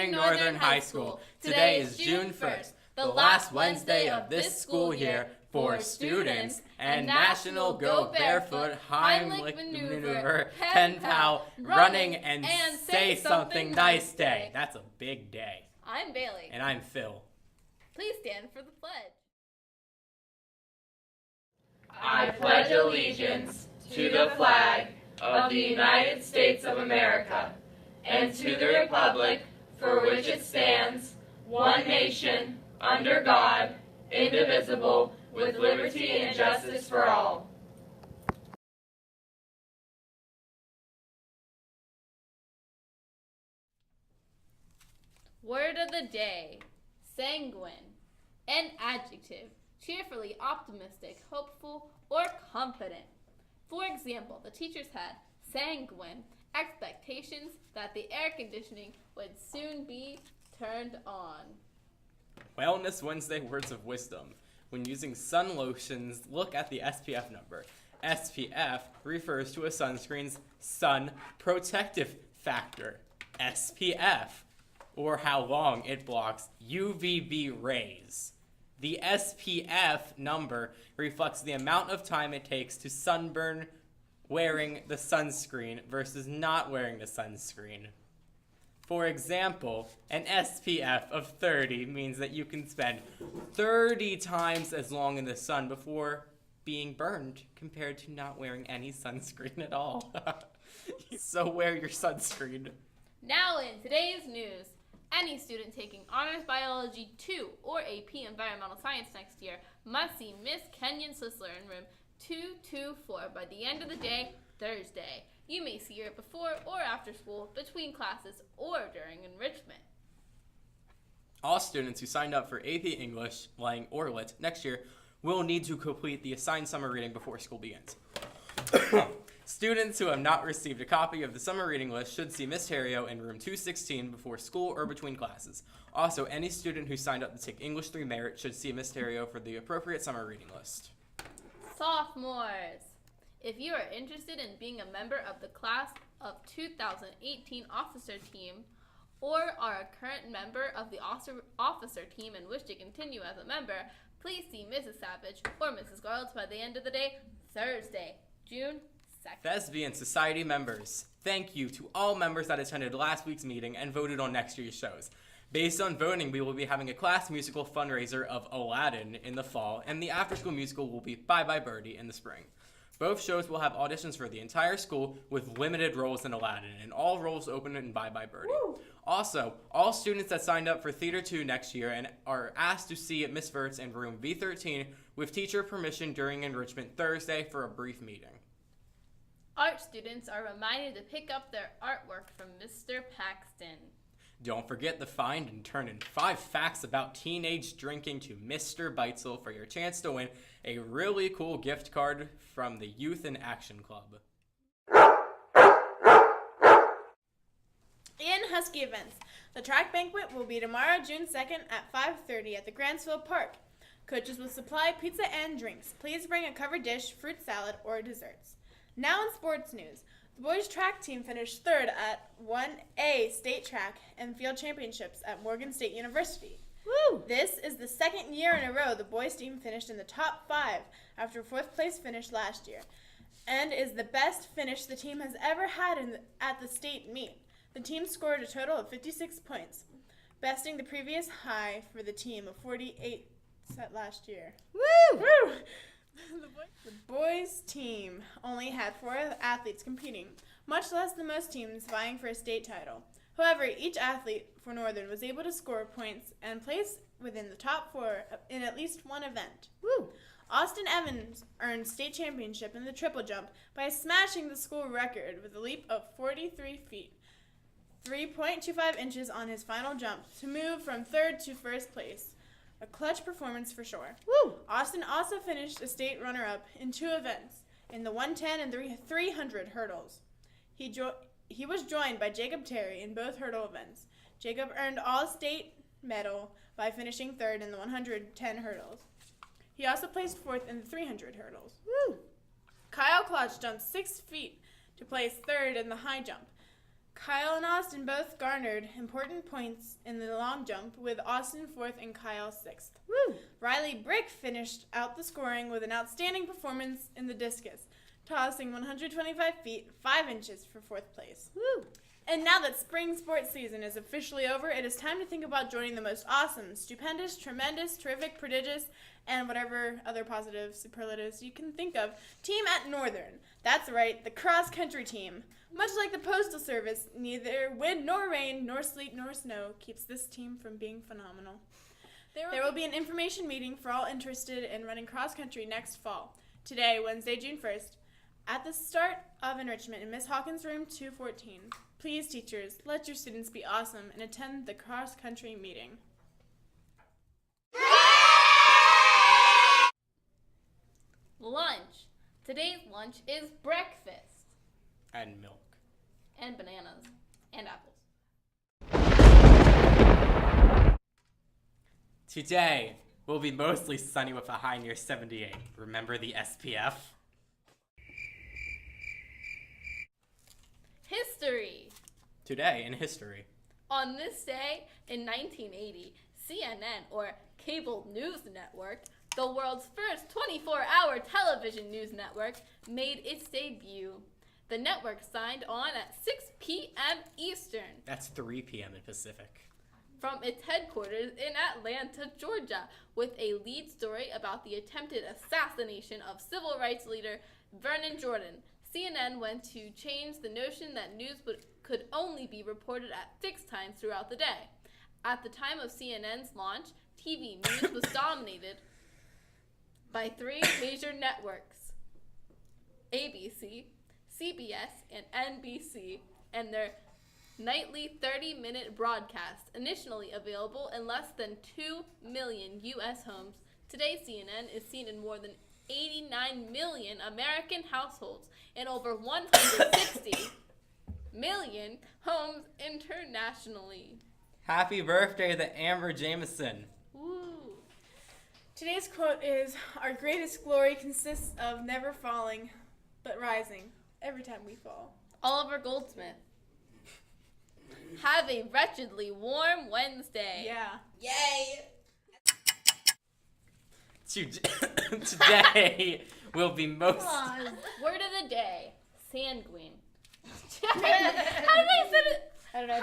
morning, Northern High School. Today is June 1st, the last Wednesday of this school year for students and National Go Barefoot Heimlich Maneuver, Pen Pal, Running and Say Something Nice Day. That's a big day. I'm Bailey. And I'm Phil. Please stand for the pledge. I pledge allegiance to the flag of the United States of America and to the republic for which it stands, one nation, under God, indivisible, with liberty and justice for all. Word of the day, sanguine. An adjective, cheerfully optimistic, hopeful, or confident. For example, the teachers had sanguine expectations that the air conditioning would soon be turned on. Wellness Wednesday words of wisdom. When using sun lotions, look at the SPF number. SPF refers to a sunscreen's sun protective factor, SPF, or how long it blocks UVB rays. The SPF number reflects the amount of time it takes to sunburn wearing the sunscreen versus not wearing the sunscreen. For example, an SPF of 30 means that you can spend 30 times as long in the sun before being burned compared to not wearing any sunscreen at all. So wear your sunscreen. Now in today's news, any student taking Honors Biology 2 or AP Environmental Science next year must see Miss Kenyon Sisler in room 224 by the end of the day, Thursday. You may see her before or after school, between classes, or during enrichment. All students who signed up for AP English, Lang, or Lit next year will need to complete the assigned summer reading before school begins. Students who have not received a copy of the summer reading list should see Miss Terrio in room 216 before school or between classes. Also, any student who signed up to take English 3 Merit should see Miss Terrio for the appropriate summer reading list. Sophomores, if you are interested in being a member of the class of 2018 officer team or are a current member of the officer team and wish to continue as a member, please see Mrs. Savage or Mrs. Garland by the end of the day, Thursday, June 2nd. Thespian Society members, thank you to all members that attended last week's meeting and voted on next year's shows. Based on voting, we will be having a class musical fundraiser of Aladdin in the fall, and the after-school musical will be Bye Bye Birdie in the spring. Both shows will have auditions for the entire school with limited roles in Aladdin, and all roles open in Bye Bye Birdie. Woo! Also, all students that signed up for Theater 2 next year and are asked to see Miss Verts in room V13 with teacher permission during enrichment Thursday for a brief meeting. Art students are reminded to pick up their artwork from Mr. Paxton. Don't forget to find and turn in 5 facts about teenage drinking to Mr. Beitzel for your chance to win a really cool gift card from the Youth in Action Club. In Husky events, the track banquet will be tomorrow, June 2nd at 5:30 at the Grantsville Park. Coaches will supply pizza and drinks. Please bring a covered dish, fruit salad, or desserts. Now in sports news, the boys track team finished 3rd at 1A state track and field championships at Morgan State University. Woo! This is the second year in a row the boys team finished in the top 5 after 4th place finish last year, and is the best finish the team has ever had at the state meet. The team scored a total of 56 points, besting the previous high for the team of 48 set last year. Woo! Woo! The boys team only had 4 athletes competing, much less than most teams vying for a state title. However, each athlete for Northern was able to score points and place within the top 4 in at least one event. Woo! Austin Evans earned state championship in the triple jump by smashing the school record with a leap of 43 feet, 3.25 inches on his final jump to move from 3rd to 1st place. A clutch performance for sure. Woo! Austin also finished a state runner-up in 2 events, in the 110 and 300 hurdles. He was joined by Jacob Terry in both hurdle events. Jacob earned all-state medal by finishing 3rd in the 110 hurdles. He also placed 4th in the 300 hurdles. Woo! Kyle Clutch jumped 6 feet to place 3rd in the high jump. Kyle and Austin both garnered important points in the long jump, with Austin 4th and Kyle 6th. Woo! Riley Brick finished out the scoring with an outstanding performance in the discus, tossing 125 feet 5 inches for 4th place. Woo! And now that spring sports season is officially over, it is time to think about joining the most awesome, stupendous, tremendous, terrific, prodigious, and whatever other positive superlatives you can think of team at Northern. That's right, the cross-country team. Much like the Postal Service, neither wind nor rain, nor sleet nor snow keeps this team from being phenomenal. There will be an information meeting for all interested in running cross-country next fall, today, Wednesday, June 1st, at the start of enrichment in Miss Hawkins' room 214. Please, teachers, let your students be awesome and attend the cross-country meeting. Lunch. Today's lunch is breakfast. And milk. And bananas. And apples. Today will be mostly sunny with a high near 78. Remember the SPF? History. Today in history. On this day in 1980, CNN, or Cable News Network, the world's first 24-hour television news network, made its debut. The network signed on at 6 p.m. Eastern That's 3 p.m. in Pacific. from its headquarters in Atlanta, Georgia, with a lead story about the attempted assassination of civil rights leader Vernon Jordan. CNN went to change the notion that news could only be reported at fixed times throughout the day. At the time of CNN's launch, TV news was dominated by 3 major networks: ABC, CBS, and NBC, and their nightly 30-minute broadcast, initially available in less than 2 million U.S. homes. Today, CNN is seen in more than 89 million American households and over 160 million homes internationally. Happy birthday to Amber Jameson. Woo! Today's quote is, "Our greatest glory consists of never falling, but rising every time we fall." Oliver Goldsmith. Have a wretchedly warm Wednesday. Yeah. Yay! Today will be most... Word of the day: sanguine. How did I say it? I don't know.